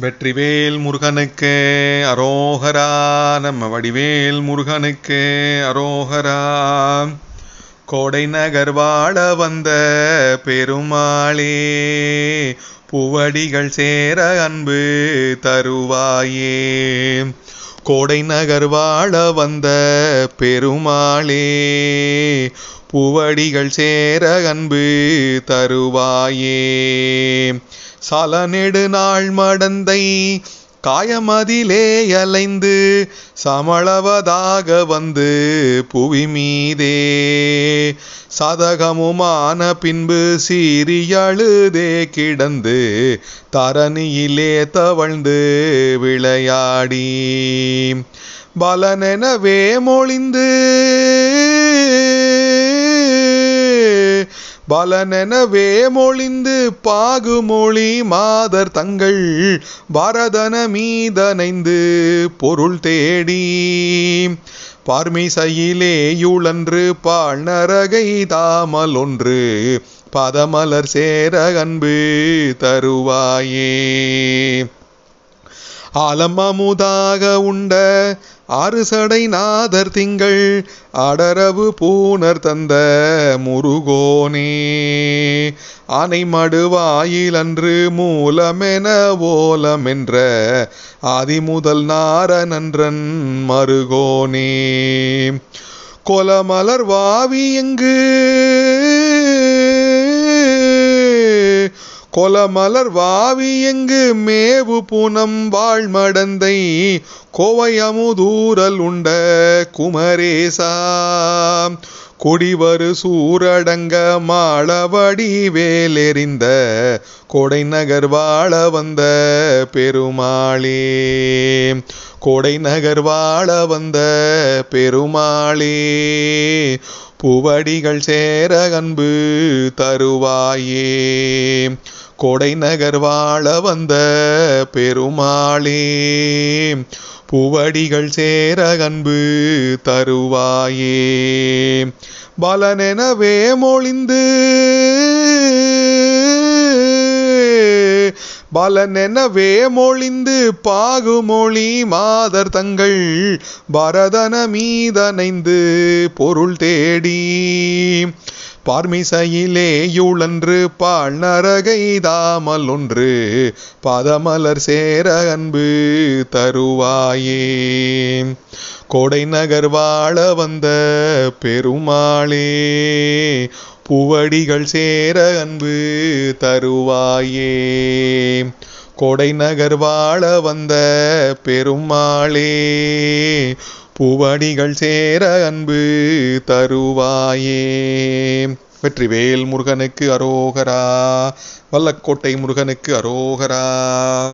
வெற்றிவேல் முருகனுக்கு அரோகரா. நம்ம வடிவேல் முருகனுக்கு அரோகரா. கோடை நகர் வாழ வந்த பெருமாளே, பூவடிகள் சேர அன்பு தருவாயே. கோடை நகர் வாழ வந்த பெருமாளே, பூவடிகள் சேர அன்பு தருவாயே. சால நெடு நாள் மடந்தை காயமதிலே அலைந்து சமளவதாக வந்து புவி மீதே சதகமுமான பின்பு சீரியழுதே கிடந்து தரணியிலே தவழ்ந்து விளையாடி பலனெனவே மொழிந்து பலனெனவே மொழிந்து பாகுமொழி மாதர் தங்கள் பரதன மீதனைந்து பொருள் தேடி பார்மிசையிலே யுழன்று பால் நரகை தாமல் ஒன்று பதமலர் சேர அன்பு தருவாயே. ஆலம் அமுதாக உண்ட ஆறு சடை நாதர் திங்கள் அடரவு பூனர் தந்த முருகோனே, ஆனை மடுவாயில் அன்று மூலமென ஓலமென்ற ஆதிமுதல் நாரணன்றன் மருகோனே, கொலமலர் வாவி எங்கு கொலமலர் வாவி எங்கு மேவு புனம் வாழ்மடந்தை கோவை அமுதூரல் உண்ட குமரேசா, குடிவரு சூரடங்க மாளவடி வேலெறிந்த கோடை நகர் வாழ வந்த பெருமாளே. கோடை நகர் வாழ வந்த பெருமாளே, பூவடிகள் சேர அன்பு தருவாயே. கோடை நகர் வாழ வந்த பெருமாளே, பூவடிகள் சேர அன்பு தருவாயே. பலனெனவே மொழிந்து பலனெனவே மொழிந்து பாகுமொழி மாதர் தங்கள் பரதன மீதனைந்து பொருள் தேடி பார்மிசையிலே யுழன்று பால் நரகை தாமல் ஒன்று பதமலர் சேர அன்பு தருவாயே. கோடை நகர் வாழ வந்த பெருமாளே, பூவடிகள் சேர அன்பு தருவாயே. கோடை நகர் வாழ வந்த பெருமாளே, பூவடிகள் சேர அன்பு தருவாயே. வெற்றிவேல் முருகனுக்கு அரோகரா. வல்லக்கோட்டை முருகனுக்கு அரோகரா.